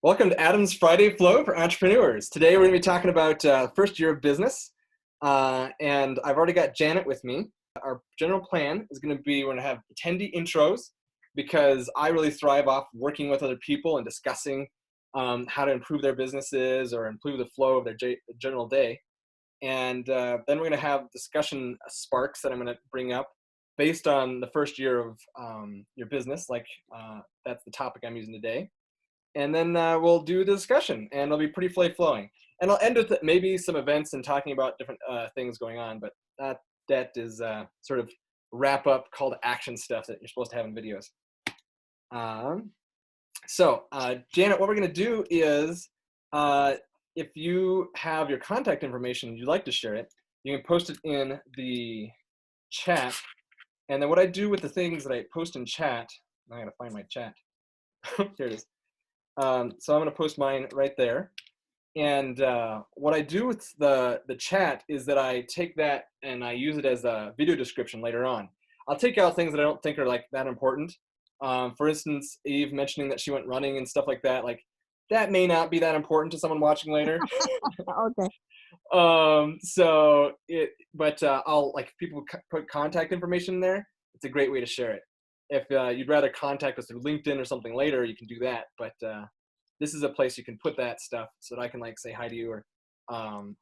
Welcome to Adam's Friday Flow for Entrepreneurs. Today we're going to be talking about first year of business, and I've already got Janet with me. Our general plan is going to be we're going to have attendee intros because I really thrive off working with other people and discussing how to improve their businesses or improve the flow of their general day. And then we're going to have discussion sparks that I'm going to bring up based on the first year of your business, like that's the topic I'm using today. And then we'll do the discussion, and it'll be pretty flowing. And I'll end with maybe some events and talking about different things going on, but that is sort of wrap up call to action stuff that you're supposed to have in videos. So Janet, what we're going to do is if you have your contact information and you'd like to share it, you can post it in the chat. And then what I do with the things that I post in chat, I got to find my chat. Here it is. So I'm going to post mine right there. And what I do with the chat is that I take that and I use it as a video description later on. I'll take out things that I don't think are like that important. For instance, Eve mentioning that she went running and stuff like that. Like that may not be that important to someone watching later. Okay. I'll like people put contact information in there. It's a great way to share it. If you'd rather contact us through LinkedIn or something later, you can do that. But this is a place you can put that stuff so that I can like say hi to you or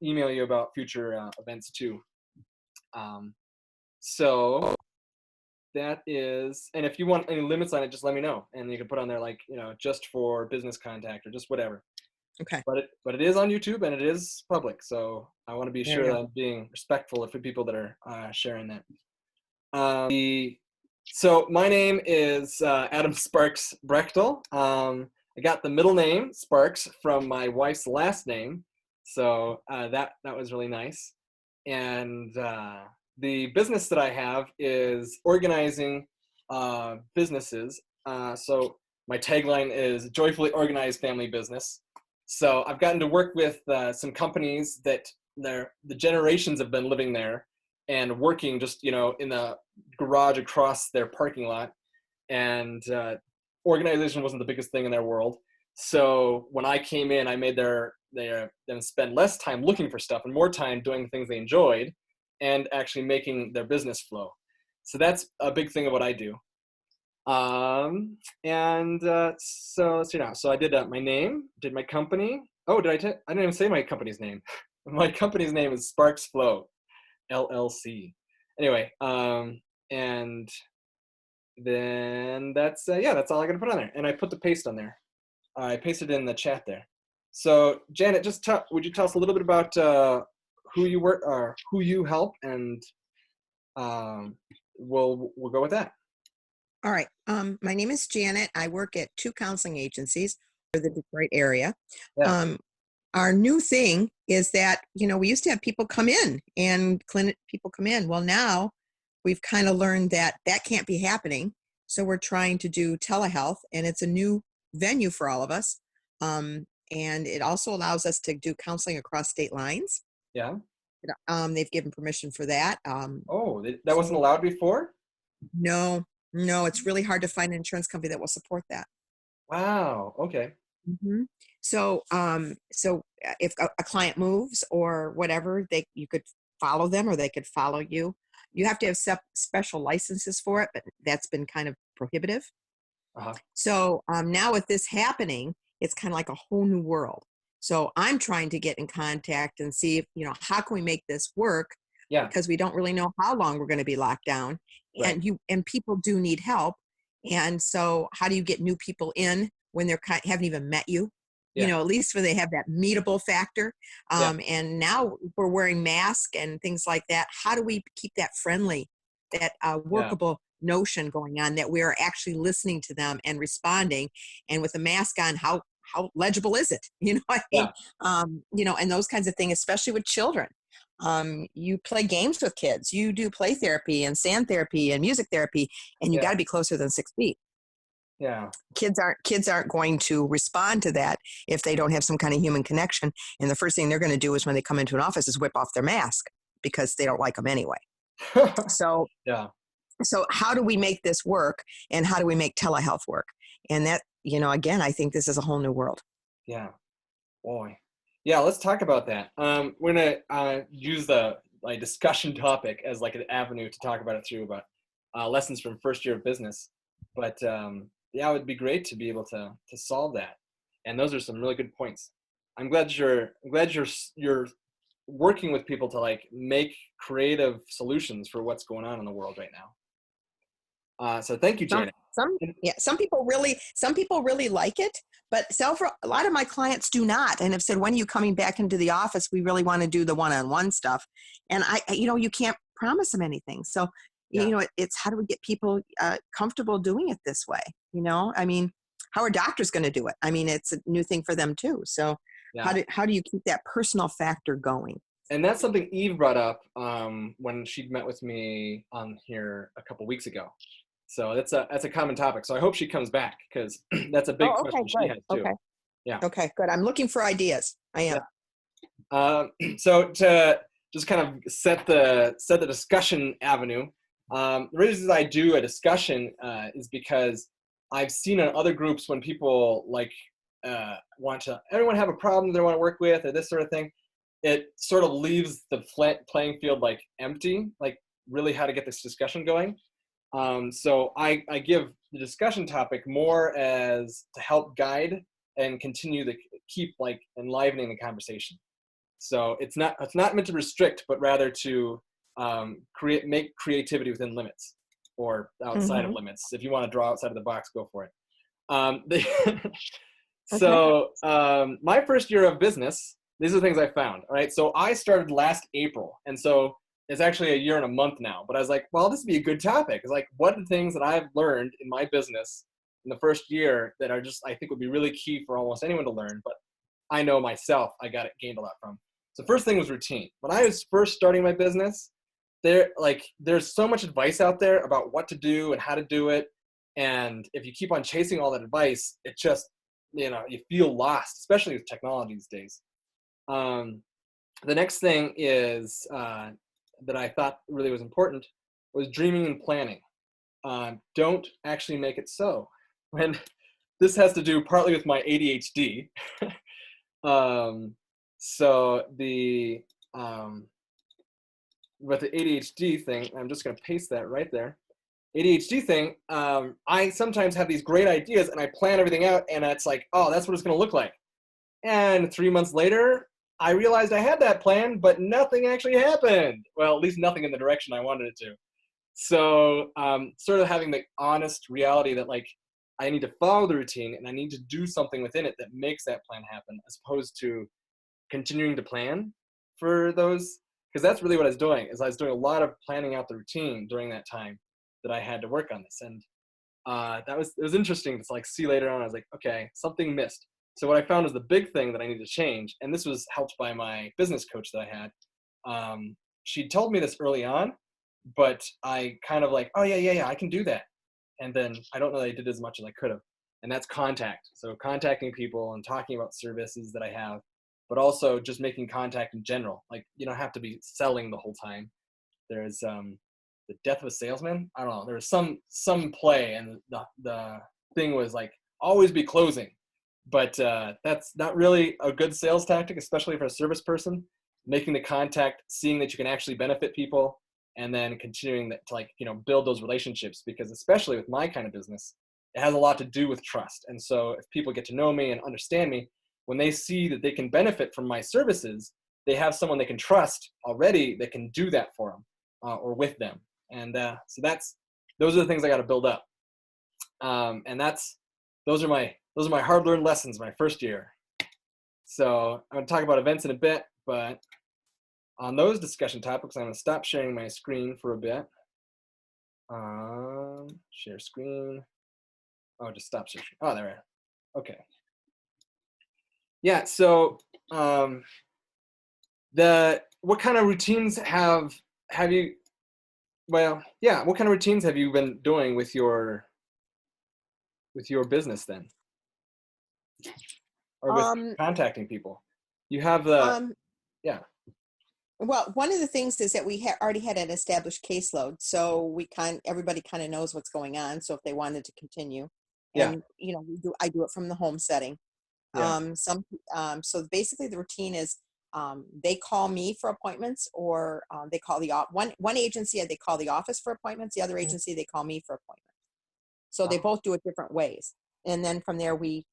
email you about future events too. So that is, and if you want any limits on it, just let me know. And you can put on there like, just for business contact or just whatever. Okay. But it is on YouTube and it is public. So I want to be sure that I'm being respectful of the people that are sharing that. So my name is Adam Sparks Brechtel. I got the middle name Sparks from my wife's last name, so that was really nice. And the business that I have is organizing businesses. So my tagline is joyfully organized family business. So I've gotten to work with some companies that the generations have been living there and working just, in the garage across their parking lot. And organization wasn't the biggest thing in their world. So when I came in, I made them spend less time looking for stuff and more time doing things they enjoyed and actually making their business flow. So that's a big thing of what I do. So let's see now. So I did my name, did my company. Oh, I didn't even say my company's name. My company's name is Sparks Flow. LLC. Anyway, and then that's all I gotta put on there. And I put the paste on there. I pasted it in the chat there. So Janet, would you tell us a little bit about who you work or who you help, and we'll go with that. All right. My name is Janet. I work at 2 counseling agencies for the Detroit area. Yeah. Our new thing is that, we used to have people come in and people come in. Well, now we've kind of learned that can't be happening. So we're trying to do telehealth, and it's a new venue for all of us. And it also allows us to do counseling across state lines. Yeah. They've given permission for that. That wasn't allowed before? No, it's really hard to find an insurance company that will support that. Wow. Okay. Mm-hmm. So if a client moves or whatever, you could follow them or they could follow you. You have to have special licenses for it, but that's been kind of prohibitive. Uh-huh. So now with this happening, it's kind of like a whole new world. So I'm trying to get in contact and see if, how can we make this work? Yeah. Because we don't really know how long we're going to be locked down. Right. And people do need help. And so how do you get new people in when they haven't even met you? Yeah. At least where they have that meetable factor. And now we're wearing masks and things like that. How do we keep that friendly, that workable notion going on, that we're actually listening to them and responding? And with a mask on, how legible is it? And those kinds of things, especially with children. You play games with kids. You do play therapy and sand therapy and music therapy, and you got to be closer than 6 feet. Yeah. Kids aren't going to respond to that if they don't have some kind of human connection. And the first thing they're going to do is when they come into an office is whip off their mask because they don't like them anyway. So how do we make this work, and how do we make telehealth work? And that, again, I think this is a whole new world. Yeah. Boy. Yeah, let's talk about that. We're gonna use the like discussion topic as like an avenue to talk about it through about lessons from first year of business. But yeah, it would be great to be able to solve that. And those are some really good points. I'm glad you're working with people to like make creative solutions for what's going on in the world right now. So thank you, Some, Janet. yeah, some people really like it, but a lot of my clients do not, and have said, when are you coming back into the office? We really want to do the one-on-one stuff. And you can't promise them anything. So, Yeah. it's how do we get people comfortable doing it this way? I mean, how are doctors going to do it? I mean, it's a new thing for them too. So Yeah. how do you keep that personal factor going? And that's something Eve brought up when she'd met with me on here a couple weeks ago. So that's a common topic. So I hope she comes back because that's a big Oh, okay, question she good. has too. Okay. Yeah. Okay, good. I'm looking for ideas. I am. So to just kind of set the discussion avenue, the reason I do a discussion is because I've seen in other groups when people like everyone have a problem they want to work with or this sort of thing, it sort of leaves the playing field like empty, like really how to get this discussion going. So I give the discussion topic more as to help guide and continue to keep like enlivening the conversation. So it's not meant to restrict, but rather to make creativity within limits or outside of Mm-hmm. limits. If you want to draw outside of the box, go for it. Okay. So my first year of business, these are the things I found. All right, so I started last April, and so it's actually a year and a month now. But I was like, well, this would be a good topic. It's like, what are the things that I've learned in my business in the first year that are just I think would be really key for almost anyone to learn, but I know myself I gained a lot from. So first thing was routine. When I was first starting my business, there's so much advice out there about what to do and how to do it. And if you keep on chasing all that advice, it just, you feel lost, especially with technology these days. The next thing is that I thought really was important was dreaming and planning. Don't actually make it so. And this has to do partly with my ADHD. So with the ADHD thing, I'm just going to paste that right there. ADHD thing, I sometimes have these great ideas and I plan everything out and it's like, oh, that's what it's going to look like. And 3 months later, I realized I had that plan, but nothing actually happened. Well, at least nothing in the direction I wanted it to. So sort of having the honest reality that like, I need to follow the routine and I need to do something within it that makes that plan happen, as opposed to continuing to plan for those, because that's really what I was doing. Is I was doing a lot of planning out the routine during that time that I had to work on this, and it was interesting to like see later on. I was like, okay, something missed. So what I found was the big thing that I needed to change, and this was helped by my business coach that I had. She told me this early on, but I kind of like, oh yeah, I can do that. And then I don't know that I did as much as I could have. And that's contact. So contacting people and talking about services that I have, but also just making contact in general. Like you don't have to be selling the whole time. There's the death of a salesman. I don't know. There was some play, and the thing was like always be closing, but that's not really a good sales tactic, especially for a service person. Making the contact, seeing that you can actually benefit people, and then continuing that to like build those relationships, because especially with my kind of business, it has a lot to do with trust. And so if people get to know me and understand me, when they see that they can benefit from my services, they have someone they can trust already that can do that for them or with them. And so those are the things I got to build up. And those are my hard-learned lessons my first year. So I'm going to talk about events in a bit, but on those discussion topics, I'm going to stop sharing my screen for a bit. Share screen. Oh, just stop sharing. Oh, there we are. Okay. Yeah. So, what kind of routines have you? Well, yeah. What kind of routines have you been doing with your business then, or with Um, contacting people? You have the yeah. well, one of the things is that we already had an established caseload, so everybody kind of knows what's going on. So if they wanted to continue, Yeah. and I do it from the home setting. Yeah. So basically the routine is they call me for appointments, or they call one agency, they call the office for appointments. The other agency, they call me for appointments. So they both do it different ways. And then from there, we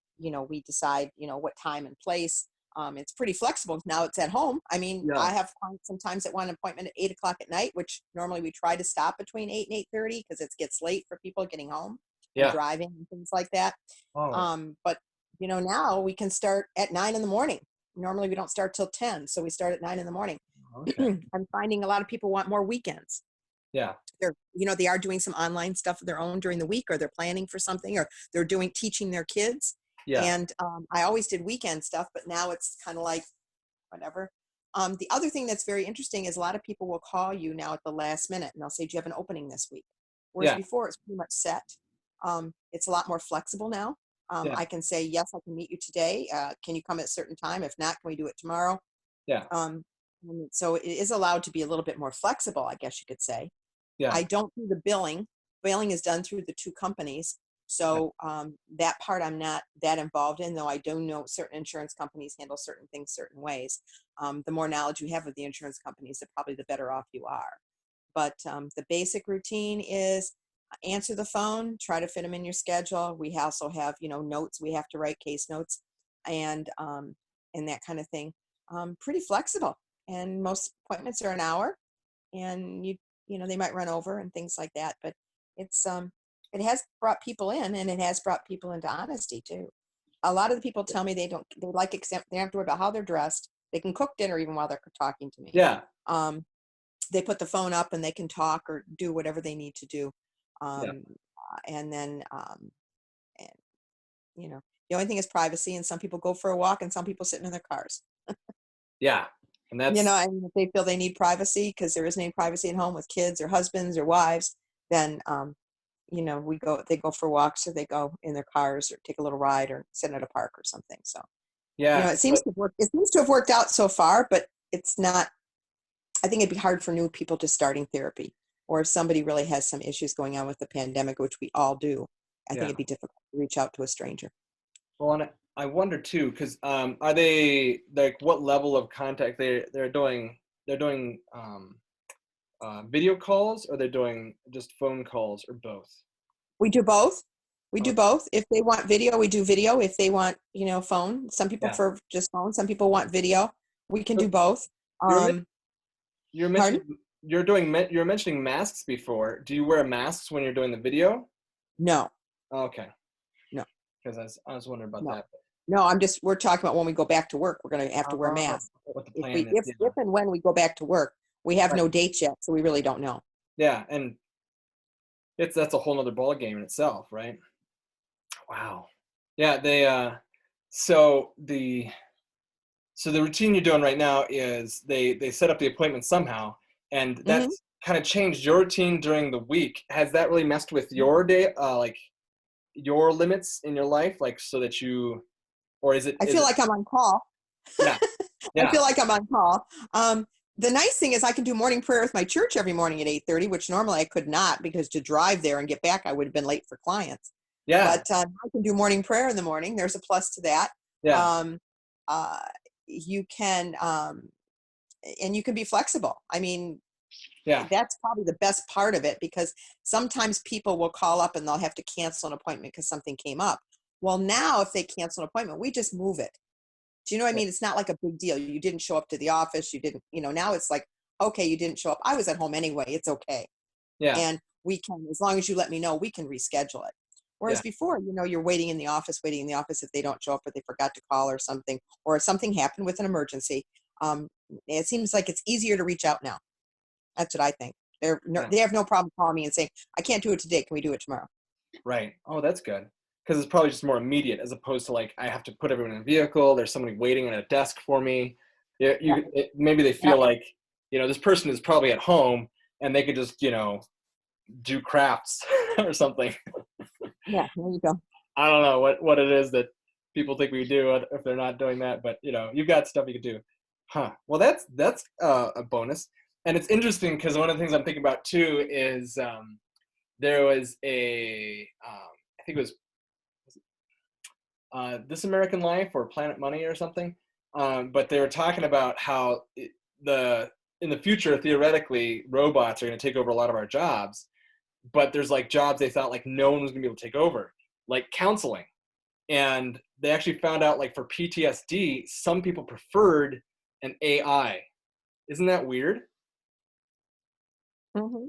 decide, what time and place. It's pretty flexible. Now it's at home. I mean, Yeah. I have clients sometimes that want an appointment at 8 o'clock at night, which normally we try to stop between 8 and 8:30 because it gets late for people getting home and Yeah. driving and things like that. Oh. But now we can start at 9 in the morning. Normally we don't start till 10. So we start at 9 in the morning. Okay. I'm finding a lot of people want more weekends. Yeah. They are doing some online stuff of their own during the week, or they're planning for something, or they're teaching their kids. Yeah. And I always did weekend stuff, but now it's kind of like whatever. The other thing that's very interesting is a lot of people will call you now at the last minute and they'll say, do you have an opening this week? Whereas Yeah. before it's pretty much set. It's a lot more flexible now. Yeah. I can say, yes, I can meet you today. Can you come at a certain time? If not, can we do it tomorrow? Yeah. So it is allowed to be a little bit more flexible, I guess you could say. Yeah. I don't do the billing. Billing is done through the two companies. So that part I'm not that involved in, though I do know certain insurance companies handle certain things certain ways. The more knowledge you have of the insurance companies, probably the better off you are. But the basic routine is answer the phone, try to fit them in your schedule. We also have, notes. We have to write case notes and that kind of thing. Pretty flexible. And most appointments are an hour, and they might run over and things like that. But it's it has brought people in, and it has brought people into honesty too. A lot of the people tell me they like, except they don't have to worry about how they're dressed. They can cook dinner even while they're talking to me. Yeah. They put the phone up and they can talk or do whatever they need to do. Yeah. And then, the only thing is privacy, and some people go for a walk and some people sitting in their cars. Yeah. And that's, and if they feel they need privacy because there isn't any privacy at home with kids or husbands or wives, then, they go for walks, or they go in their cars or take a little ride or sit at a park or something. So, yeah. it seems to work. It seems to have worked out so far, but it's not, I think it'd be hard for new people just starting therapy, or if somebody really has some issues going on with the pandemic, which we all do. I think it'd be difficult to reach out to a stranger. Well, and I wonder too, because are they, like, what level of contact they're doing? They're doing video calls, or they're doing just phone calls, or both? We do both. We do Okay. both. If they want video, we do video. If they want, phone, some people Yeah. prefer just phone. Some people want video. We can So do both. You're mentioning you're mentioning masks before. Do you wear masks when you're doing the video? No. Okay. No. Because I was wondering about No. that. No, we're talking about when we go back to work, we're going to have to wear masks. What the If plan is. if and when we go back to work, we have Right. no dates yet, so we really don't know. Yeah, and that's a whole nother ball game in itself, right? Wow. Yeah, so the routine you're doing right now is they set up the appointment somehow, and that's kind of changed your routine during the week. Has that really messed with your day, like your limits in your life, like, so that you, or is it? I feel like I'm on call. Yeah. I feel like I'm on call. The nice thing is I can do morning prayer with my church every morning at 8:30, which normally I could not, because to drive there and get back, I would have been late for clients. Yeah. But I can do morning prayer in the morning. There's a plus to that. Yeah. You can, and you can be flexible. I mean, Yeah. that's probably the best part of it, because sometimes people will call up and they'll have to cancel an appointment because something came up. Well, now if they cancel an appointment, we just move it. Do you know what I mean? It's not like a big deal. You didn't show up to the office. You didn't, now it's like, okay, you didn't show up. I was at home anyway. It's okay. Yeah. And we can, as long as you let me know, we can reschedule it. Whereas before, you're waiting in the office if they don't show up, or they forgot to call or something happened with an emergency. It seems like it's easier to reach out now. That's what I think. They have no problem calling me and saying, I can't do it today. Can we do it tomorrow? Right. Oh, that's good. Because it's probably just more immediate, as opposed to, like, I have to put everyone in a vehicle. There's somebody waiting at a desk for me. Maybe they feel like, this person is probably at home and they could just, do crafts or something. Yeah, there you go. I don't know what it is that people think we do if they're not doing that, but you've got stuff you could do. Huh. Well, that's a bonus. And it's interesting because one of the things I'm thinking about too is there was I think it was This American Life or Planet Money or something. But they were talking about how in the future, theoretically, robots are going to take over a lot of our jobs. But there's like jobs they thought like no one was going to be able to take over, like counseling. And they actually found out like for PTSD, some people preferred an AI. Isn't that weird? Mm-hmm.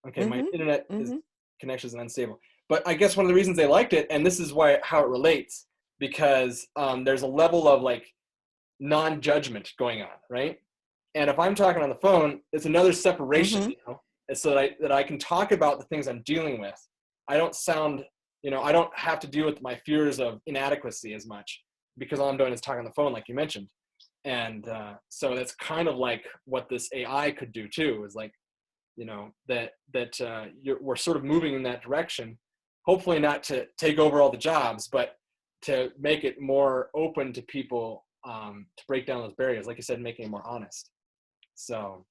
Okay, my Mm-hmm. internet Mm-hmm. connection is unstable. But I guess one of the reasons they liked it, and this is how it relates, because there's a level of like non-judgment going on, right? And if I'm talking on the phone, it's another separation, Mm-hmm. you know, and so that I can talk about the things I'm dealing with. I don't sound, you know, I don't have to deal with my fears of inadequacy as much because all I'm doing is talking on the phone, like you mentioned. And so that's kind of like what this AI could do too, is like, you know, we're sort of moving in that direction. Hopefully not to take over all the jobs, but to make it more open to people, to break down those barriers, like you said, making it more honest. So,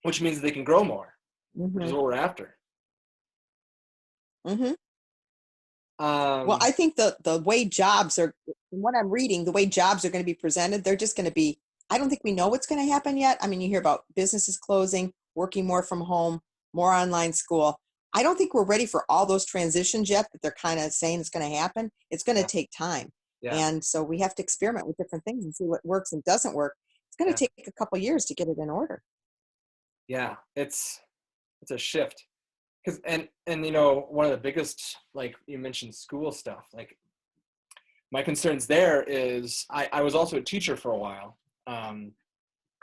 which means they can grow more, which is Mm-hmm. what we're after. Mm-hmm. Well, I think the way jobs are, from what I'm reading, the way jobs are going to be presented, they're just going to be, I don't think we know what's going to happen yet. I mean, you hear about businesses closing, working more from home, more online school. I don't think we're ready for all those transitions yet, but they're kind of saying it's going to happen. It's going to Yeah, take time. yeah, And so we have to experiment with different things and see what works and doesn't work. It's going to yeah, take a couple of years to get it in order. yeah. It's a shift. Because and you know, one of the biggest, like you mentioned, school stuff. Like my concerns there is I was also a teacher for a while,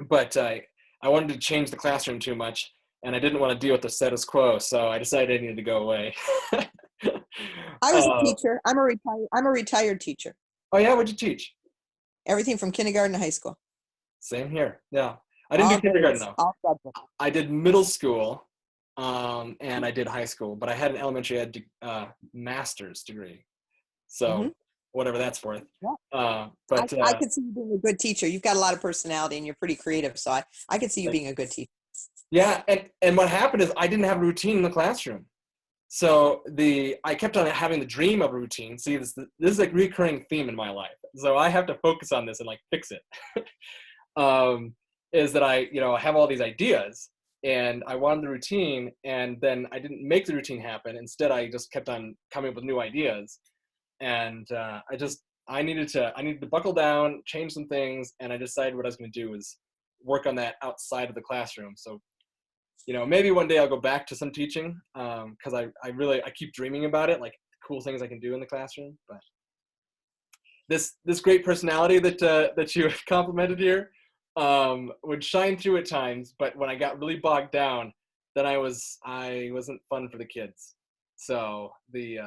but I wanted to change the classroom too much, and I didn't want to deal with the status quo, so I decided I needed to go away. I was a teacher. I'm a retired teacher. Oh yeah, what'd you teach? Everything from kindergarten to high school. Same here. Yeah, I didn't do All kindergarten grades, though. all subjects. I did middle school, and I did high school, but I had an elementary ed master's degree. Mm-hmm. So whatever that's worth. Yeah. But I could see you being a good teacher. You've got a lot of personality and you're pretty creative. So I could see you being a good teacher. yeah, and what happened is I didn't have a routine in the classroom. So I kept on having the dream of a routine. See, this is like recurring theme in my life. So I have to focus on this and like fix it. Is that I, you know, have all these ideas and I wanted the routine, and then I didn't make the routine happen. Instead, I just kept on coming up with new ideas, and I needed to buckle down, change some things, and I decided what I was going to do was work on that outside of the classroom. So, you know, maybe one day I'll go back to some teaching, because I keep dreaming about it, like cool things I can do in the classroom. But this great personality that you complimented here would shine through at times, but when I got really bogged down, then I wasn't fun for the kids. So they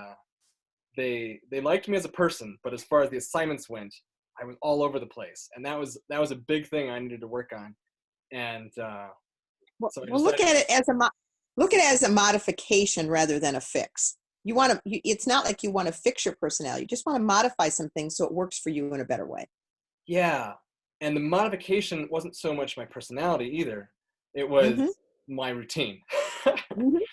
liked me as a person, but as far as the assignments went, I was all over the place, and that was a big thing I needed to work on. And so I Well, look decided, at it as look at it as a modification rather than a fix. You want to, it's not like you want to fix your personality. You just want to modify some things so it works for you in a better way. yeah. And the modification wasn't so much my personality either; it was Mm-hmm. my routine. Mm-hmm. Setting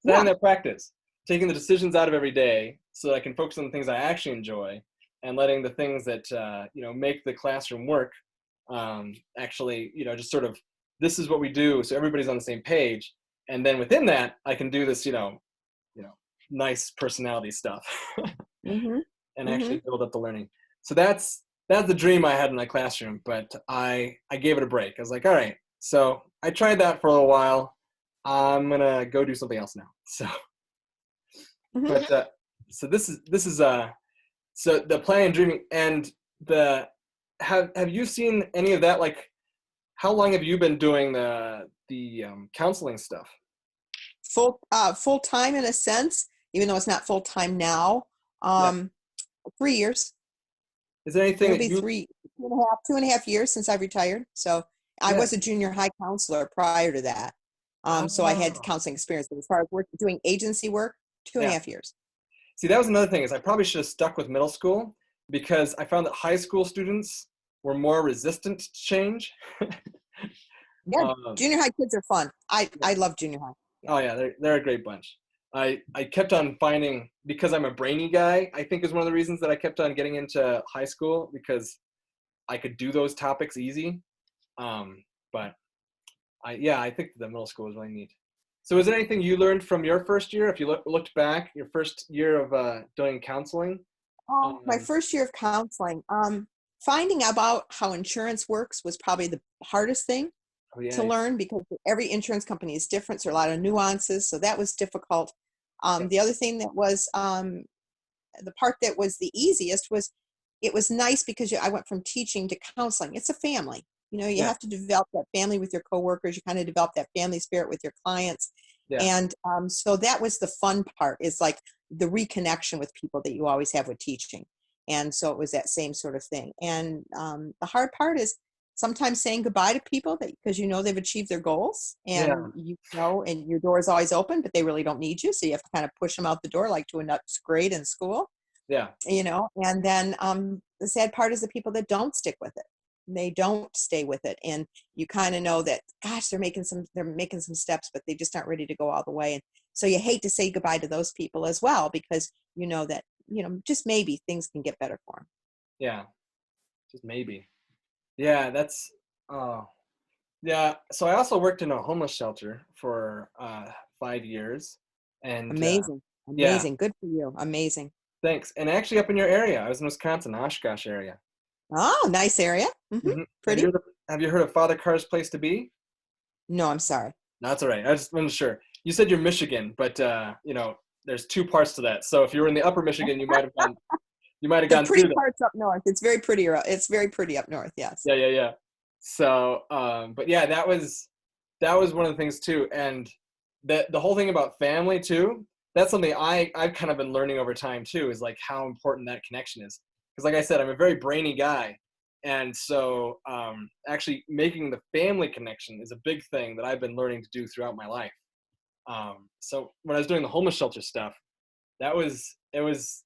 Yeah. that practice, taking the decisions out of every day so that I can focus on the things I actually enjoy, and letting the things that you know, make the classroom work, actually, you know, just sort of, this is what we do, so everybody's on the same page, and then within that I can do this, you know, nice personality stuff, Mm-hmm. and Mm-hmm. actually build up the learning. So that's the dream I had in my classroom, but I gave it a break. I was like, all right, so I tried that for a little while. I'm gonna go do something else now. So, Mm-hmm. but so this is so the planning and dreaming, and the have you seen any of that? Like, how long have you been doing the counseling stuff? Full time in a sense, even though it's not full time now. Yeah. 3 years. Is there anything It'll that be you? 2.5 years since I've retired. So I Yeah. was a junior high counselor prior to that. So I had Oh, counseling experience. But as far as doing agency work, two and a yeah. half years. See, that was another thing, is I probably should have stuck with middle school, because I found that high school students were more resistant to change. Yeah, um, junior high kids are fun. yeah. I love junior high. Yeah. Oh yeah, they're a great bunch. I kept on finding, because I'm a brainy guy, I think is one of the reasons that I kept on getting into high school, because I could do those topics easy. But I think the middle school was really neat. So is there anything you learned from your first year? If you looked back, your first year of doing counseling? My first year of counseling, finding about how insurance works was probably the hardest thing Oh yeah, to learn, because every insurance company is different. So there are a lot of nuances. So that was difficult. The other thing that was the part that was the easiest was, it was nice because I went from teaching to counseling. It's a family. You yeah, have to develop that family with your coworkers. You kind of develop that family spirit with your clients. yeah, And so that was the fun part, is like the reconnection with people that you always have with teaching. And so it was that same sort of thing. And the hard part is sometimes saying goodbye to people that, because they've achieved their goals, yeah, and and your door is always open, but they really don't need you. So you have to kind of push them out the door, like to a next grade in school. yeah, And then the sad part is the people that don't stick with it. They don't stay with it, and you kind of know that, gosh, they're making some steps, but they just aren't ready to go all the way. And so you hate to say goodbye to those people as well, because that just maybe things can get better for them. yeah. Just maybe. Yeah, that's. Oh, yeah. So I also worked in a homeless shelter for 5 years, and Amazing, yeah, amazing, good for you, amazing. thanks. And actually, up in your area, I was in Wisconsin, Oshkosh area. Oh, nice area. Have Pretty. you heard of Father Carr's Place to Be? No, I'm sorry. No, that's all right. I just wasn't sure. You said you're Michigan, but there's two parts to that. So if you were in the Upper Michigan, you might have The gone pretty through that. parts up north. It's very pretty. It's very pretty up north. Yes. Yeah, yeah, yeah. So, but yeah, that was one of the things too, and the whole thing about family too. That's something I've kind of been learning over time too, is like how important that connection is. Because like I said, I'm a very brainy guy, and so actually making the family connection is a big thing that I've been learning to do throughout my life. So when I was doing the homeless shelter stuff, it was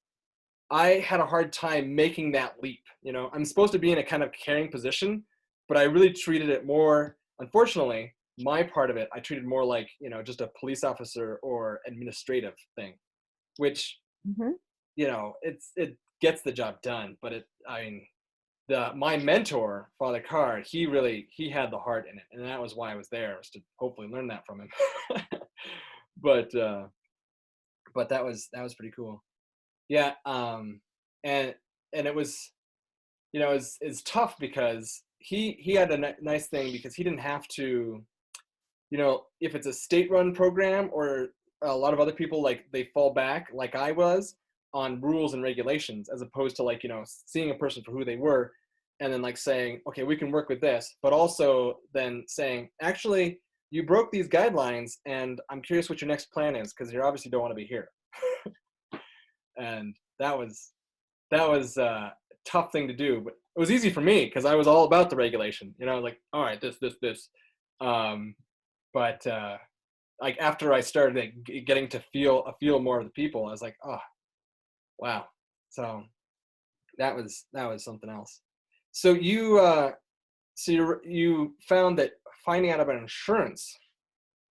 I had a hard time making that leap. I'm supposed to be in a kind of caring position, but I really treated it more, unfortunately, my part of it, I treated more like, just a police officer or administrative thing, which, Hmm. it gets the job done. But my mentor, Father Carr, he had the heart in it. And that was why I was there, was to hopefully learn that from him. but, uh, but that was pretty cool. Yeah. And, and it was, it's tough because he had a nice thing, because he didn't have to, if it's a state run program, or a lot of other people, like they fall back, like I was, on rules and regulations, as opposed to like, seeing a person for who they were, and then like saying, okay, we can work with this, but also then saying, actually, you broke these guidelines, and I'm curious what your next plan is, because you obviously don't want to be here. And that was a tough thing to do, but it was easy for me because I was all about the regulation. Like, all right, this. Um, but like after I started getting to feel more of the people, I was like, oh, wow. So that was something else. So you found that finding out about insurance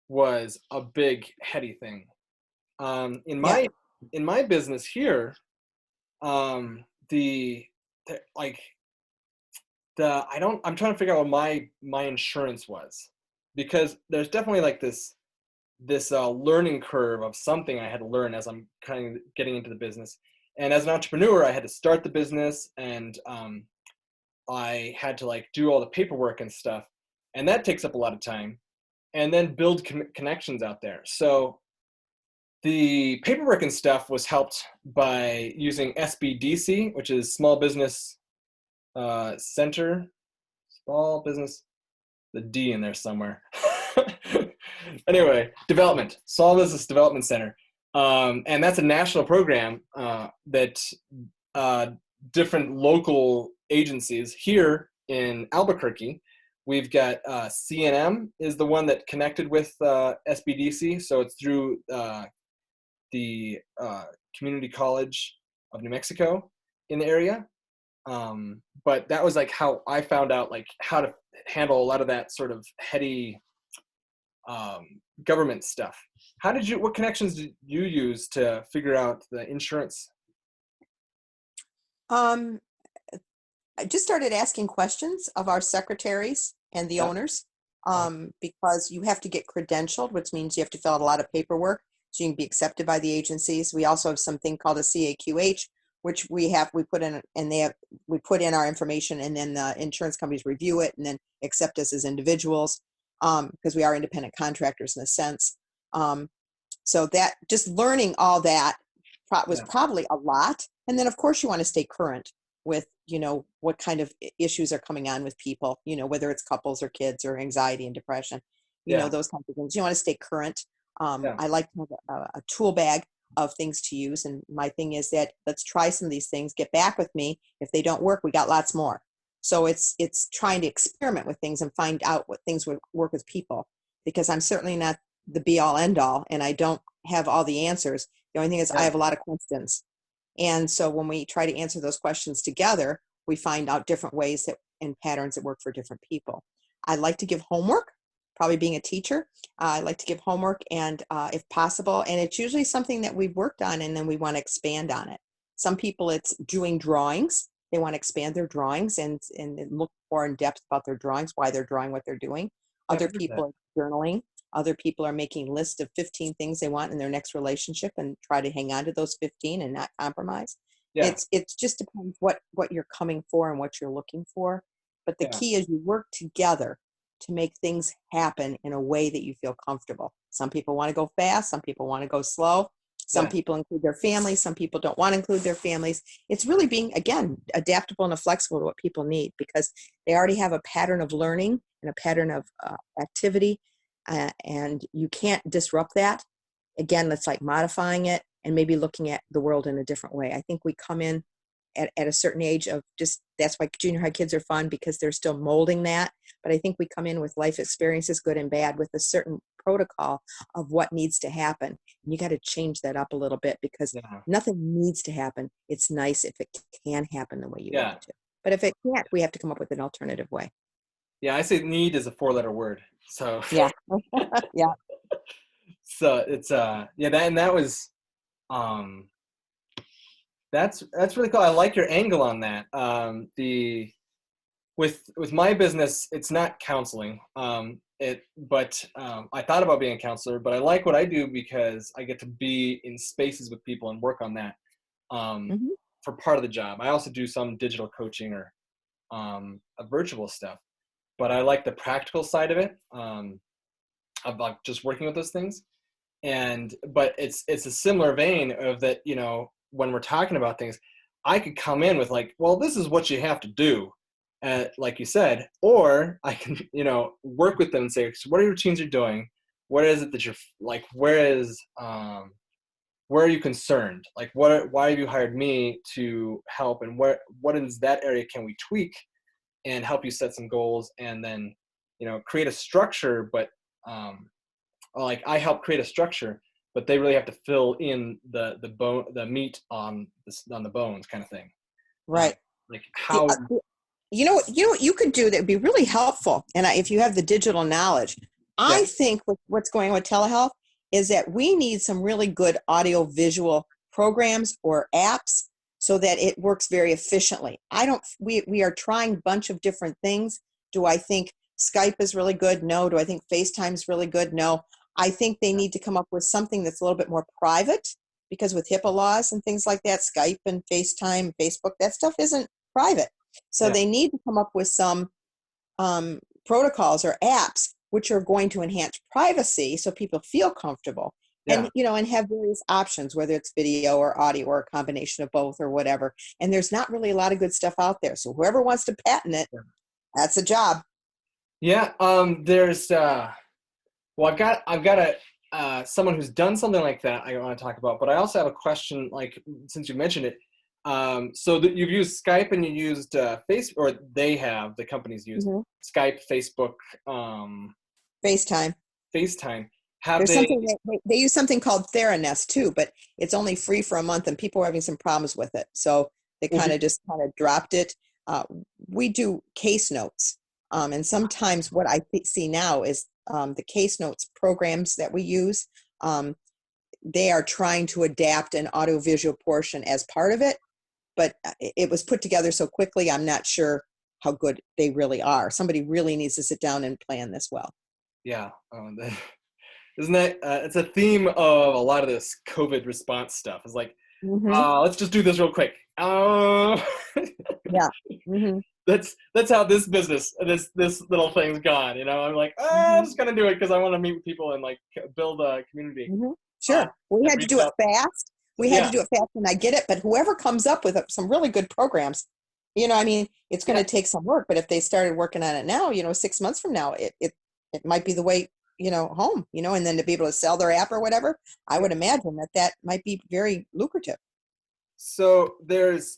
was a big heady thing. In Yeah. my business here, the, like I'm trying to figure out what my insurance was, because there's definitely like this learning curve of something I had to learn as I'm kind of getting into the business. And as an entrepreneur, I had to start the business, and I had to like do all the paperwork and stuff, and that takes up a lot of time, and then build connections out there. So the paperwork and stuff was helped by using SBDC, which is Small Business Center, Small Business, the D in there somewhere. Anyway, Small Business Development Center. And that's a national program that different local agencies here in Albuquerque. We've got CNM is the one that connected with SBDC. So it's through the Community College of New Mexico in the area. But that was like how I found out like how to handle a lot of that sort of heady government stuff. what connections did you use to figure out the insurance? Um, I just started asking questions of our secretaries and the Yeah. owners, because you have to get credentialed, which means you have to fill out a lot of paperwork so you can be accepted by the agencies. We also have something called a CAQH, which we put in, and we put in our information, and then the insurance companies review it and then accept us as individuals, because we are independent contractors in a sense. So that, just learning all that was Yeah. probably a lot. And then of course you want to stay current with, what kind of issues are coming on with people, whether it's couples or kids or anxiety and depression, Yeah. those kinds of things. You want to stay current. Yeah. I like to have a tool bag of things to use. And my thing is that let's try some of these things, get back with me. If they don't work, we got lots more. So it's trying to experiment with things and find out what things would work with people, because I'm certainly not the be all end all, and I don't have all the answers. The only thing is I Yeah. have a lot of questions. And so when we try to answer those questions together, we find out different ways and patterns that work for different people. I like to give homework, probably being a teacher. I like to give homework, and if possible, and it's usually something that we've worked on and then we want to expand on it. Some people, it's doing drawings. They want to expand their drawings and look more in depth about their drawings, why they're drawing what they're doing. I've Other heard that. people are journaling. Other people are making lists of 15 things they want in their next relationship and try to hang on to those 15 and not compromise. Yeah. It's just depends what you're coming for and what you're looking for. But the Yeah. key is you work together to make things happen in a way that you feel comfortable. Some people want to go fast. Some people want to go slow. Some Yeah. people include their families. Some people don't want to include their families. It's really being, again, adaptable and flexible to what people need, because they already have a pattern of learning and a pattern of activity. And you can't disrupt that. Again, that's like modifying it and maybe looking at the world in a different way. I think we come in at a certain age of that's why junior high kids are fun, because they're still molding that. But I think we come in with life experiences, good and bad, with a certain protocol of what needs to happen. And you got to change that up a little bit, because Yeah. nothing needs to happen. It's nice if it can happen the way you want Yeah. it to. But if it can't, we have to come up with an alternative way. Yeah. I say need is a 4-letter word. So Yeah. Yeah. so it's yeah, that was um that's really cool. I like your angle on that. The with my business, it's not counseling. I thought about being a counselor, but I like what I do because I get to be in spaces with people and work on that Mm-hmm. for part of the job. I also do some digital coaching or a virtual stuff, but I like the practical side of it, about just working with those things. But it's a similar vein of that, when we're talking about things, I could come in with like, well, this is what you have to do, like you said, or I can, work with them and say, so what are your routines you're doing? What is it that you're like? Where are you concerned? Like, why have you hired me to help? And what is that area can we tweak and help you set some goals, and then, create a structure, but, like I help create a structure, but they really have to fill in the meat on the bones kind of thing. Right. Like The, how, what you could do that would be really helpful, and if you have the digital knowledge, yeah, I think what's going on with telehealth is that we need some really good audio visual programs or apps so that it works very efficiently. We are trying a bunch of different things. Do I think Skype is really good? No. Do I think FaceTime is really good? No. I think they need to come up with something that's a little bit more private, because with HIPAA laws and things like that, Skype and FaceTime, Facebook, that stuff isn't private. So yeah, they need to come up with some protocols or apps which are going to enhance privacy so people feel comfortable, yeah, and have various options, whether it's video or audio or a combination of both or whatever. And there's not really a lot of good stuff out there. So whoever wants to patent it, that's a job. yeah. There's well, I've got someone who's done something like that I want to talk about, but I also have a question. Like, since you mentioned it, so that you've used Skype and you used Facebook, or the companies used Mm-hmm. Skype, Facebook, FaceTime. FaceTime. Have There's they? something they use something called Theranos too, but it's only free for a month, and people are having some problems with it. So they Well, kind of dropped it. Uh, we do case notes, and sometimes what I see now is the case notes programs that we use They are trying to adapt an audiovisual portion as part of it, but it was put together so quickly, I'm not sure how good they really are. Somebody really needs to sit down and plan this well. Yeah. Isn't that, it's a theme of a lot of this COVID response stuff. It's like, let's just do this real quick. Yeah. Mm-hmm. That's how this business, this little thing's gone. You know, I'm like, I'm just gonna do it because I want to meet with people and like build a community. Sure. We had to do it fast. We had to do it fast, and I get it. But whoever comes up with some really good programs, you know, I mean, it's going to take some work. But if they started working on it now, you know, 6 months from now, it might be the way, you know, home. You know, and then to be able to sell their app or whatever, I would imagine that might be very lucrative. So there's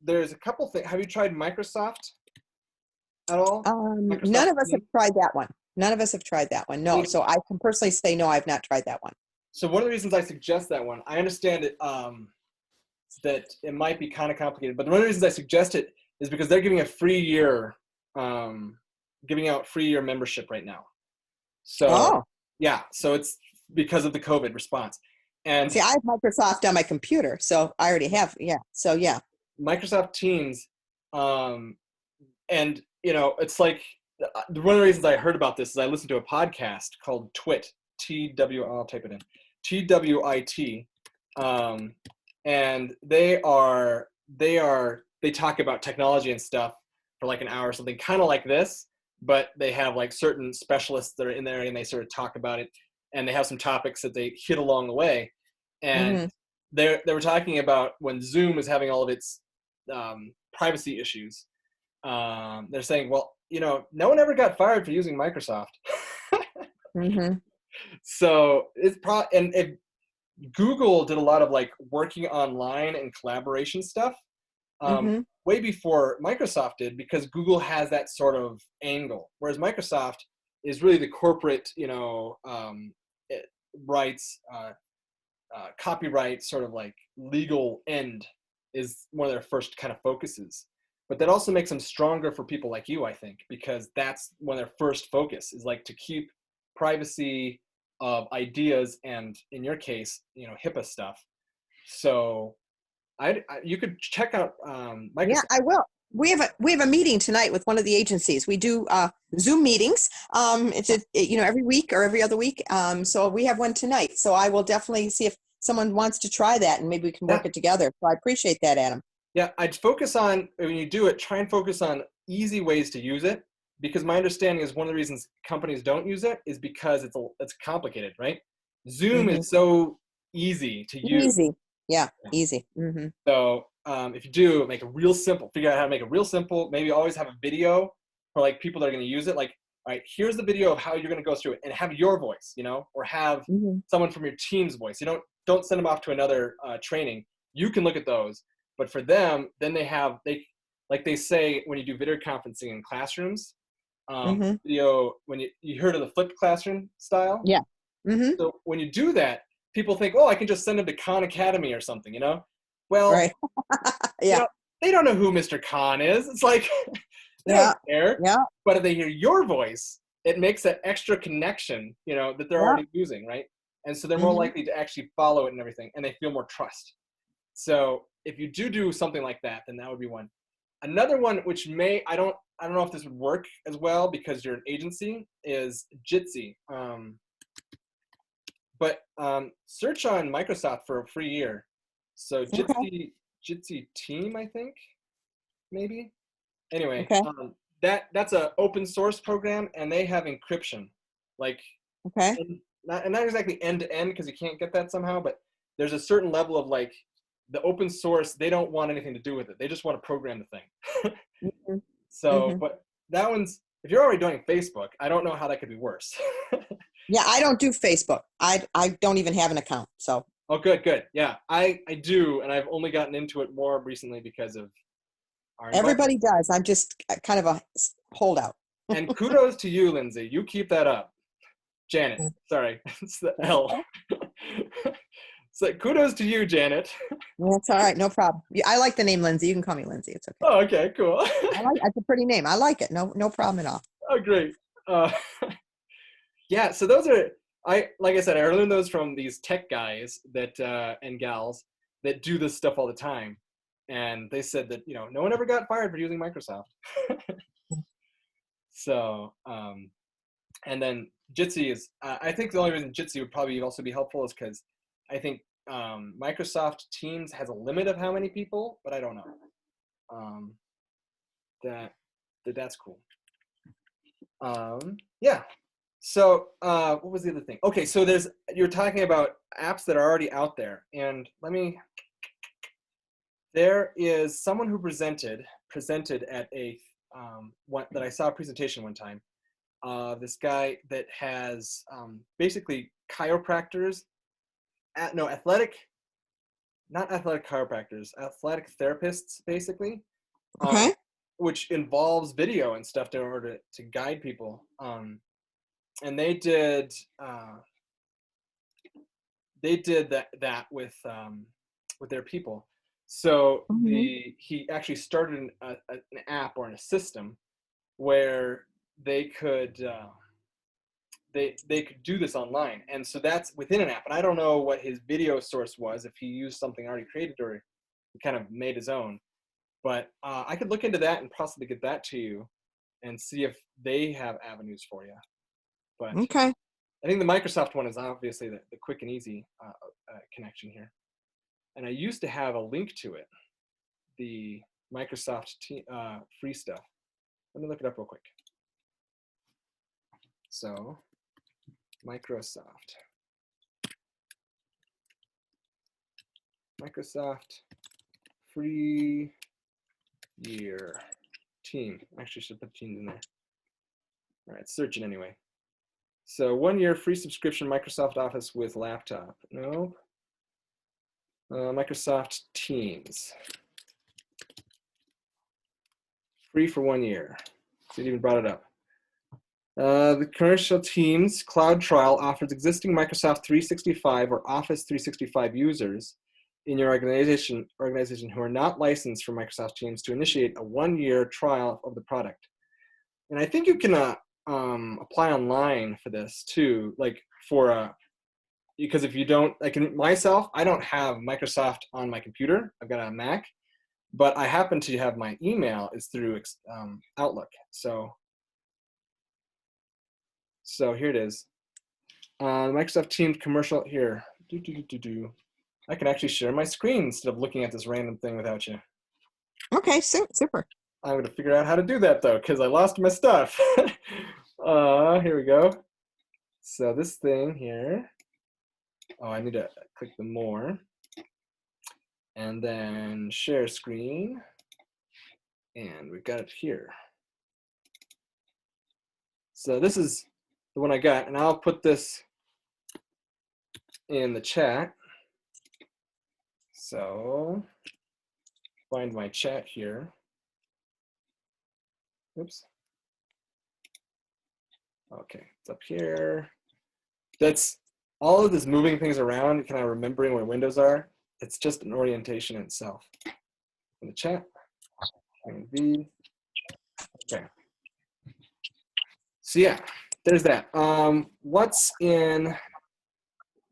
there's a couple things. Have you tried Microsoft at all? None of us have tried that one. None of us have tried that one. No. So I can personally say, no, I've not tried that one. So one of the reasons I suggest that one, I understand it, that it might be kind of complicated, but one of the reasons I suggest it is because they're giving a free year, giving out free year membership right now. So yeah, so it's because of the COVID response. And see, I have Microsoft on my computer, so I already have. Yeah. So yeah. Microsoft Teams, and you know, it's like one of the reasons I heard about this is I listened to a podcast called TWIT, I'll type it in, TWIT, and they talk about technology and stuff for like an hour or something, kind of like this, but they have like certain specialists that are in there and they sort of talk about it, and they have some topics that they hit along the way, and they were talking about when Zoom is having all of its privacy issues. They're saying, well, you know, no one ever got fired for using Microsoft. So it's and Google did a lot of like working online and collaboration stuff way before Microsoft did, because Google has that sort of angle, whereas Microsoft is really the corporate, you know, rights, copyright, sort of like legal end is one of their first kind of focuses. But that also makes them stronger for people like you, I think, because that's one of their first focus is like to keep privacy of ideas and, in your case, you know, HIPAA stuff. So you could check out Microsoft. Yeah, I will. We have a meeting tonight with one of the agencies. We do Zoom meetings. It's you know, every week or every other week. So we have one tonight. So I will definitely see if someone wants to try that, and maybe we can work it together. So I appreciate that, Adam. Yeah, I'd focus on, when you do it, try and focus on easy ways to use it, because my understanding is one of the reasons companies don't use it is because it's complicated, right? Zoom is so easy to use. Easy. Yeah, easy. So if you do, make it real simple. Figure out how to make it real simple. Maybe always have a video for like people that are going to use it. Like, all right, here's the video of how you're going to go through it, and have your voice, you know, or have someone from your team's voice. You don't send them off to another training. You can look at those, but for them, then like they say when you do video conferencing in classrooms, video, when you heard of the flipped classroom style. Yeah. So when you do that, people think, oh, I can just send them to Khan Academy or something, you know? Well, right. You know, they don't know who Mr. Khan is. It's like, they don't care. Yeah. But if they hear your voice, it makes that extra connection, you know, that they're already using, right? And so they're more likely to actually follow it and everything, and they feel more trust. So if you do something like that, then that would be one. Another one, which I don't know if this would work as well because you're an agency, is Jitsi. But search on Microsoft for a free year. So Jitsi team, I think, maybe. Anyway, that's a open source program, and they have encryption, like not exactly end to end, because you can't get that somehow, but there's a certain level of like the open source. They don't want anything to do with it. They just want to program the thing. So, but that one's, if you're already doing Facebook, I don't know how that could be worse. Yeah, I don't do Facebook. I don't even have an account. So. Oh, good. Yeah, I do, and I've only gotten into it more recently because of our Everybody does. I'm just kind of a holdout. And kudos to you, Lindsay. You keep that up. Janet, sorry, it's the L. So kudos to you, Janet. That's all right, no problem. I like the name Lindsay. You can call me Lindsay. It's okay. Oh, okay, cool. It's a pretty name. I like it. No problem at all. Oh, great. Yeah, so those are, like I said, I learned those from these tech guys that and gals that do this stuff all the time, and they said that no one ever got fired for using Microsoft. So and then Jitsi is I think the only reason Jitsi would probably also be helpful is because I think Microsoft Teams has a limit of how many people, but I don't know. That's cool. Yeah. So what was the other thing? Okay, so you're talking about apps that are already out there, and there is someone who presented at a that I saw a presentation one time. This guy that has basically chiropractors, not athletic chiropractors, athletic therapists, basically. Okay. Which involves video and stuff in order to guide people. And they did that with their people. So he actually started an app or a system where they could do this online, and so that's within an app. And I don't know what his video source was, if he used something already created or he kind of made his own. But I could look into that and possibly get that to you and see if they have avenues for you. But okay. I think the Microsoft one is obviously the quick and easy connection here. And I used to have a link to it, the Microsoft free stuff. Let me look it up real quick. So, Microsoft free year team. Actually, should put teams in there. All right, search it anyway. So 1 year free subscription, Microsoft Office with laptop. Nope. Microsoft Teams. Free for 1 year. So it even brought it up. The commercial Teams cloud trial offers existing Microsoft 365 or Office 365 users in your organization who are not licensed for Microsoft Teams to initiate a 1 year trial of the product. And I think you can apply online for this too, like because if you don't, like myself, I don't have Microsoft on my computer. I've got a Mac, but I happen to have my email is through Outlook. So here it is. Microsoft Teams commercial here. I can actually share my screen instead of looking at this random thing without you. Okay, super. I'm going to figure out how to do that though, because I lost my stuff. Here we go. So this thing here. Oh, I need to click the more. And then share screen. And we've got it here. So this is the one I got, and I'll put this in the chat. So find my chat here. Oops. Okay, it's up here. That's all of this moving things around, kind of remembering where windows are. It's just an orientation in itself. In the chat, V. Okay. So yeah, there's that. What's in, let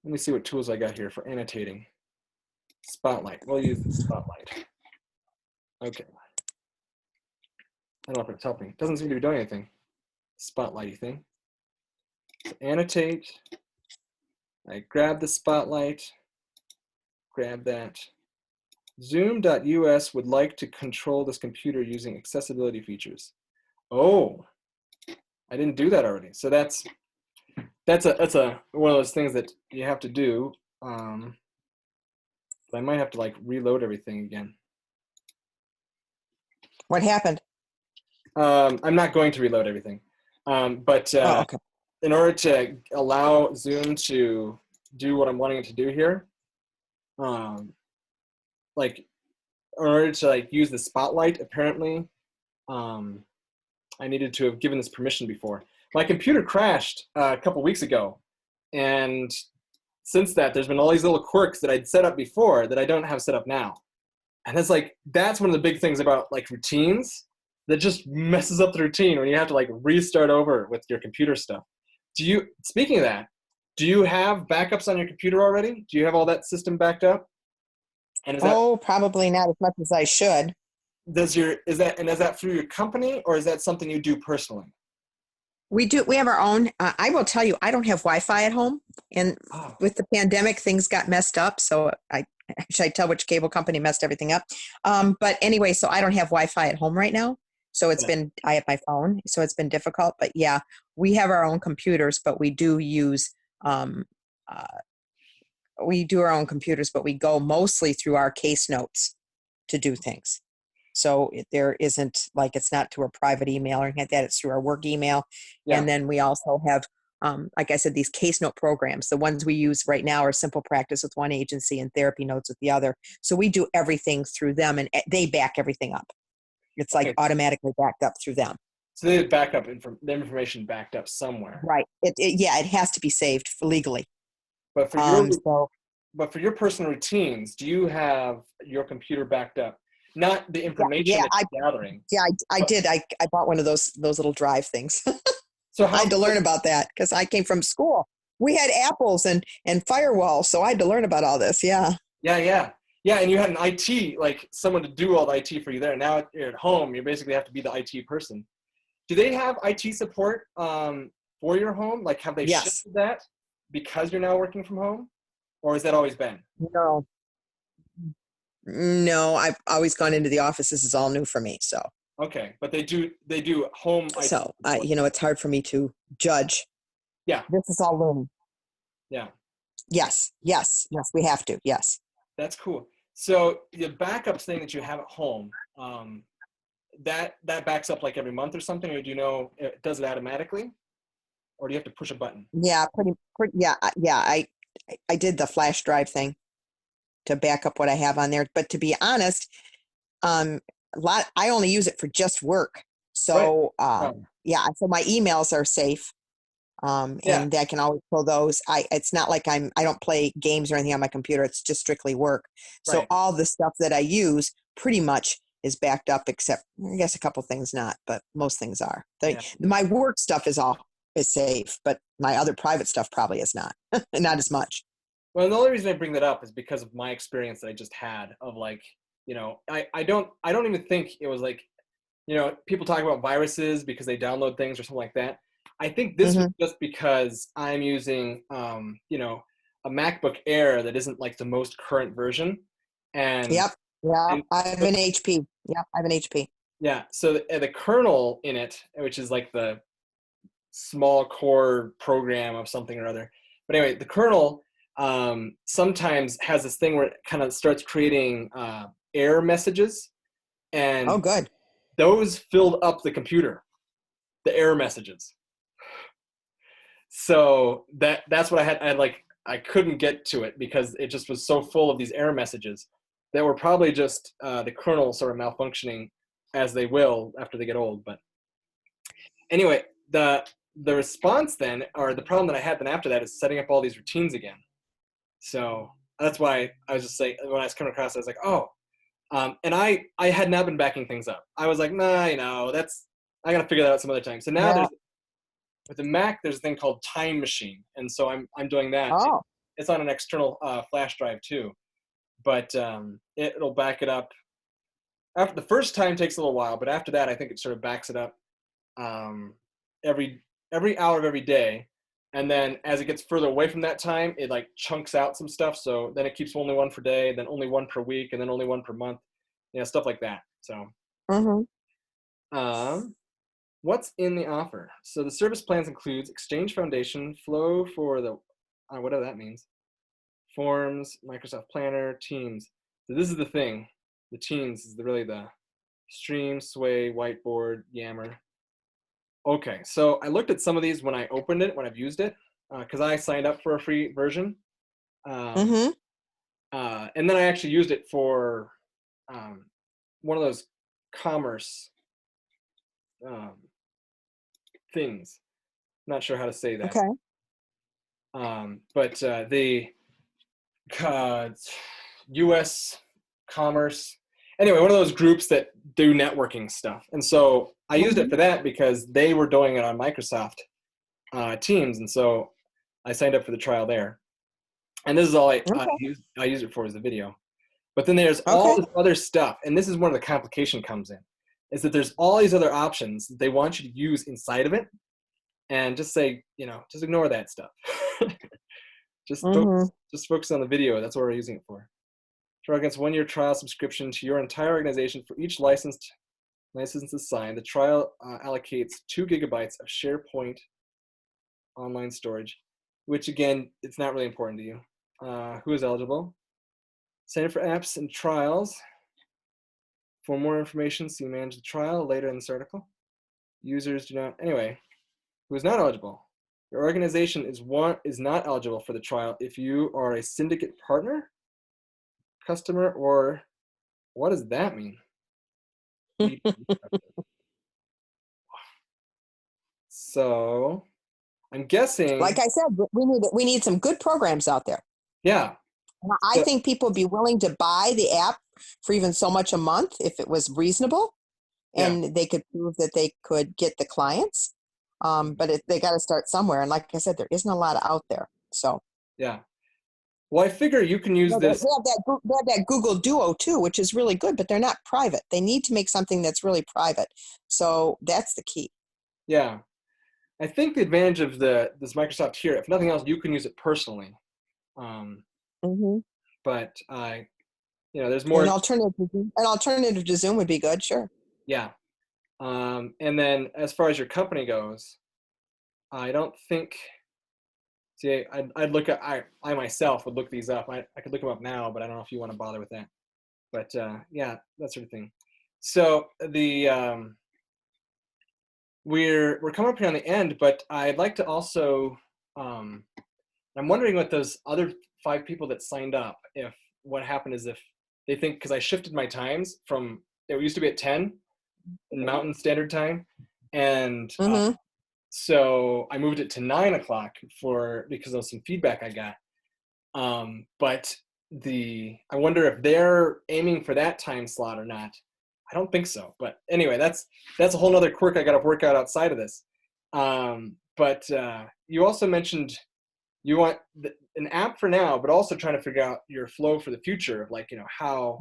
me see what tools I got here for annotating. Spotlight, we'll use the Spotlight. Okay. I don't know if it's helping. It doesn't seem to be doing anything. Spotlighty thing. So annotate. I grab the Spotlight. Grab that. Zoom.us would like to control this computer using accessibility features. Oh, I didn't do that already. So that's one of those things that you have to do. But I might have to like reload everything again. What happened? I'm not going to reload everything. But okay. In order to allow Zoom to do what I'm wanting it to do here, like in order to like use the Spotlight, apparently, I needed to have given this permission before. My computer crashed a couple weeks ago, and since that, there's been all these little quirks that I'd set up before that I don't have set up now. And it's like, that's one of the big things about like routines that just messes up the routine when you have to like restart over with your computer stuff. Speaking of that, Do you have backups on your computer already? Do you have all that system backed up? And is that Probably not as much as I should. is that through your company, or is that something you do personally? We do. We have our own. I will tell you, I don't have Wi-Fi at home, and Oh, with the pandemic, things got messed up. So should I tell which cable company messed everything up? But anyway, so I don't have Wi-Fi at home right now. So yeah. I have my phone, so it's been difficult. But yeah, we have our own computers, but we do use um, uh, we do our own computers, but we go mostly through our case notes to do things. So there isn't like, it's not through a private email or anything like that. It's through our work email. Yeah. And then we also have, like I said, these case note programs. The ones we use right now are Simple Practice with one agency and Therapy Notes with the other. So we do everything through them, and they back everything up. It's like Okay. automatically backed up through them. So they have backup the information backed up somewhere. Right. Yeah, it has to be saved legally. But for your but for your personal routines, do you have your computer backed up? Not the information that you're gathering. Yeah, I did. I bought one of those little drive things. So I had to learn about that because I came from school. We had apples and firewalls, so I had to learn about all this. Yeah. Yeah. And you had an IT, like someone to do all the IT for you there. Now you're at home, you basically have to be the IT person. Do they have IT support for your home? Like, have they shifted that because you're now working from home, or has that always been? No, I've always gone into the office. This is all new for me. So. Okay, but they do home IT So, support. it's hard for me to judge. Yeah. This is all learning. Yeah. Yes, we have to. Yes. That's cool. So the backups thing that you have at home, that backs up like every month or something, or do you know it does it automatically, or do you have to push a button? Yeah, pretty. Yeah. I did the flash drive thing to back up what I have on there. But to be honest, I only use it for just work. So so my emails are safe. And I can always pull those. It's not like I don't play games or anything on my computer. It's just strictly work. So all the stuff that I use pretty much is backed up, except I guess a couple things not, but most things are. My work stuff is safe, but my other private stuff probably is not, not as much. Well, the only reason I bring that up is because of my experience that I just had of like, I don't even think it was like, people talk about viruses because they download things or something like that. I think this was just because I'm using, a MacBook Air that isn't like the most current version. And I have an HP. Yep, I have an HP. Yeah, so the kernel in it, which is like the small core program of something or other. But anyway, the kernel sometimes has this thing where it kind of starts creating error messages. And good. Those filled up the computer, the error messages. So that's what I had. I couldn't get to it because it just was so full of these error messages that were probably just the kernel sort of malfunctioning, as they will after they get old. But anyway, the response then, or the problem that I had then after that, is setting up all these routines again. So that's why I was just saying, when I was coming across it, I was like, oh. And I had not been backing things up. I was like, nah, I got to figure that out some other time. So now with the Mac, there's a thing called Time Machine. And so I'm doing that. Oh. It's on an external flash drive too. But it'll back it up. After the first time takes a little while, but after that, I think it sort of backs it up every hour of every day. And then as it gets further away from that time, it like chunks out some stuff. So then it keeps only one per day, then only one per week, and then only one per month. Stuff like that. So what's in the offer? So the service plans includes Exchange Foundation, Flow for the, whatever that means, Forms, Microsoft Planner, Teams. So this is the thing. The Teams is really the Stream, Sway, Whiteboard, Yammer. Okay, so I looked at some of these when I opened it, when I've used it, because I signed up for a free version. And then I actually used it for one of those commerce things. I'm not sure how to say that. Okay. But the U.S. commerce, anyway, one of those groups that do networking stuff. And so I used it for that because they were doing it on Microsoft Teams. And so I signed up for the trial there. And this is all I Okay. use it for is the video. But then there's all Okay. this other stuff, and this is where the complication comes in, is that there's all these other options that they want you to use inside of it, and just say, just ignore that stuff. just focus on the video. That's what we're using it for. Trial against 1-year trial subscription to your entire organization for each license assigned. The trial allocates 2 gigabytes of SharePoint online storage, which again, it's not really important to you. Who is eligible? Sign up for apps and trials. For more information, see manage the trial later in this article. Users do not, anyway, who is not eligible? Your organization is not eligible for the trial if you are a syndicate partner, customer, or what does that mean? So I'm guessing, like I said, we need some good programs out there. Yeah. I think people would be willing to buy the app for even so much a month if it was reasonable, and they could prove that they could get the clients. But they got to start somewhere. And like I said, there isn't a lot out there. So yeah. Well, I figure you can use this. They have that Google Duo too, which is really good, but they're not private. They need to make something that's really private. So that's the key. Yeah. I think the advantage of this Microsoft here, if nothing else, you can use it personally. But there's more. An alternative to Zoom would be good, sure. Yeah. And then as far as your company goes, I don't think. See, I'd look at I myself would look these up. I could look them up now, but I don't know if you want to bother with that. But yeah, that sort of thing. So the we're coming up here on the end, but I'd like to also. I'm wondering what those other 5 people that signed up, if what happened is if they think, because I shifted my times from, it used to be at 10 Mountain Standard Time, and so I moved it to 9 o'clock because of some feedback I got. But I wonder if they're aiming for that time slot or not. I don't think so. But anyway, that's a whole nother quirk I got to work out outside of this. But you also mentioned you want an app for now, but also trying to figure out your flow for the future of how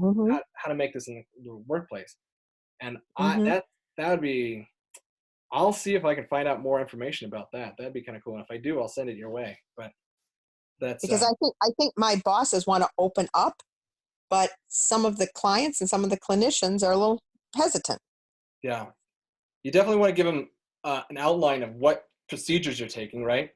to make this in the workplace. And that would be. I'll see if I can find out more information about that. That'd be kind of cool. And if I do, I'll send it your way. But that's because I think my bosses want to open up, but some of the clients and some of the clinicians are a little hesitant. Yeah, you definitely want to give them an outline of what procedures you're taking, right?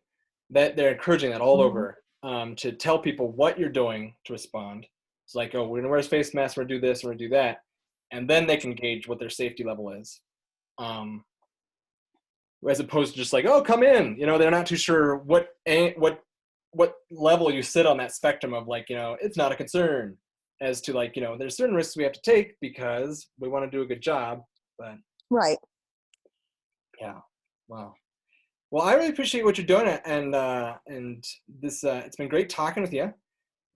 That they're encouraging that all over, to tell people what you're doing to respond. It's like, oh, we're gonna wear a face mask, we're gonna do this, we're gonna do that, and then they can gauge what their safety level is. As opposed to just like, oh, come in. They're not too sure what level you sit on that spectrum of it's not a concern, as to there's certain risks we have to take because we want to do a good job. But right. Yeah. Wow. Well, I really appreciate what you're doing, and this it's been great talking with you.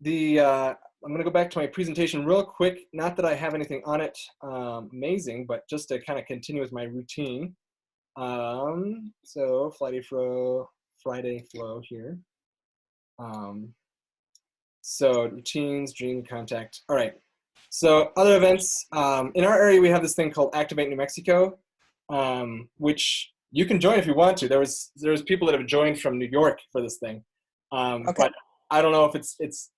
I'm going to go back to my presentation real quick. Not that I have anything on it amazing, but just to kind of continue with my routine. So Friday Flow here. So routines, dream, contact. All right. So other events, in our area, we have this thing called Activate New Mexico, which you can join if you want to. There was people that have joined from New York for this thing. But I don't know if it's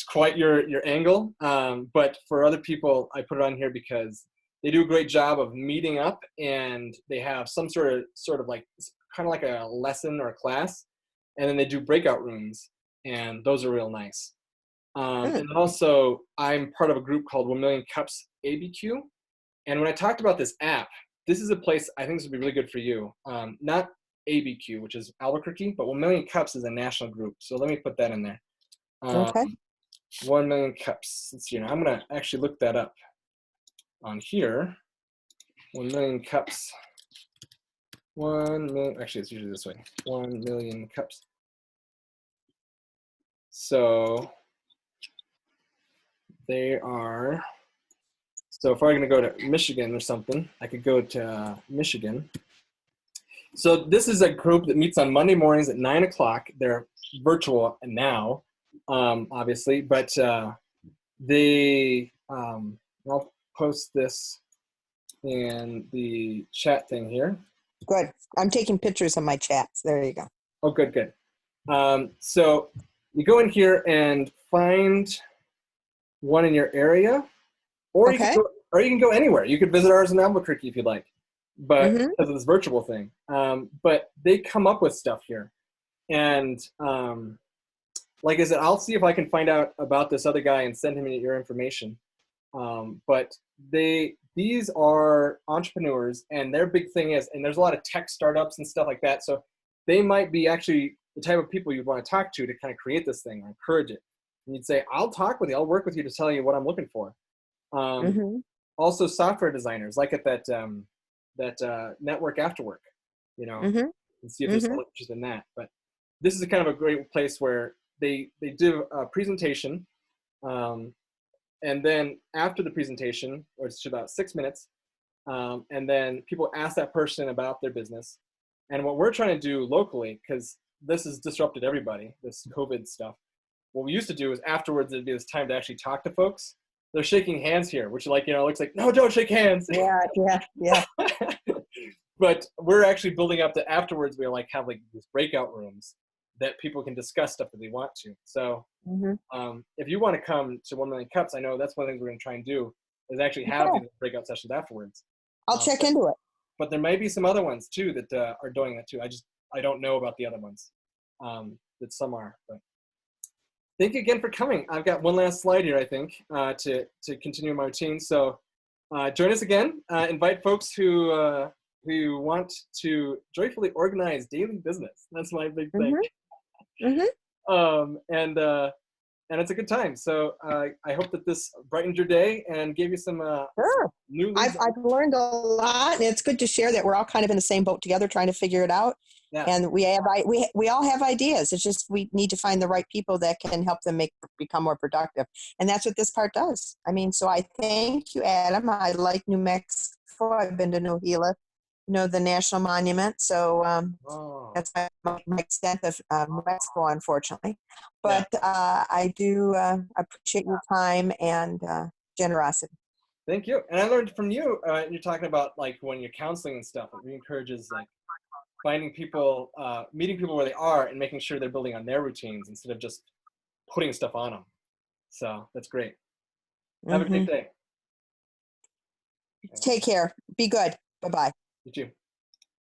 quite your angle. But for other people, I put it on here because they do a great job of meeting up, and they have some sort of like kind of like a lesson or a class, and then they do breakout rooms, and those are real nice. And also, I'm part of a group called 1 Million Cups ABQ, and when I talked about this app, this is a place I think this would be really good for you. Not ABQ, which is Albuquerque, but 1 Million Cups is a national group, so let me put that in there. 1 Million Cups. Let's see. I'm gonna actually look that up on here. 1 Million Cups. 1 million. Actually, it's usually this way. 1 Million Cups. So they are. So if I'm going to go to Michigan or something, I could go to Michigan. So this is a group that meets on Monday mornings at 9 o'clock. They're virtual now, obviously, but I'll post this in the chat thing here. Good. I'm taking pictures of my chats. There you go. Oh, good, good. So you go in here and find one in your area, or you can go anywhere. You could visit ours in Albuquerque if you'd like, but because of this virtual thing. But they come up with stuff here, and like I said, I'll see if I can find out about this other guy and send him your information. But these are entrepreneurs, and their big thing is, and there's a lot of tech startups and stuff like that. So they might be actually the type of people you'd want to talk to kind of create this thing or encourage it. And you'd say, I'll talk with you. I'll work with you to tell you what I'm looking for. Also software designers, like at that network after work, and see if there's someone interested in that. But this is kind of a great place where they do a presentation, and then after the presentation, or it's about 6 minutes, and then people ask that person about their business. And what we're trying to do locally, because this has disrupted everybody, this COVID stuff, what we used to do is afterwards there'd be this time to actually talk to folks. They're shaking hands here, which looks like, no, don't shake hands. Yeah. But we're actually building up to afterwards. We have these breakout rooms that people can discuss stuff that they want to. So if you want to come to 1 Million Cups, I know that's one of the things we're going to try and do is actually have these breakout sessions afterwards. I'll check into it. But there may be some other ones too that are doing that too. I don't know about the other ones. That some are. But thank you again for coming. I've got one last slide here, I think, to continue my routine. So join us again. Invite folks who want to joyfully organize daily business. That's my big thing. And it's a good time. So I hope that this brightened your day and gave you some new. I've learned a lot, and it's good to share that we're all kind of in the same boat together, trying to figure it out. Yeah. And we all have ideas. It's just we need to find the right people that can help them become more productive, and that's what this part does. I mean, so I thank you, Adam. I like New Mexico. I've been to Nojila, the national monument. So that's my extent of New Mexico, unfortunately. But I do appreciate your time and generosity. Thank you. And I learned from you, you're talking about when you're counseling and stuff, it encourages finding people, meeting people where they are and making sure they're building on their routines instead of just putting stuff on them. So that's great. Have a great day. Take care. Be good. Bye-bye. You too.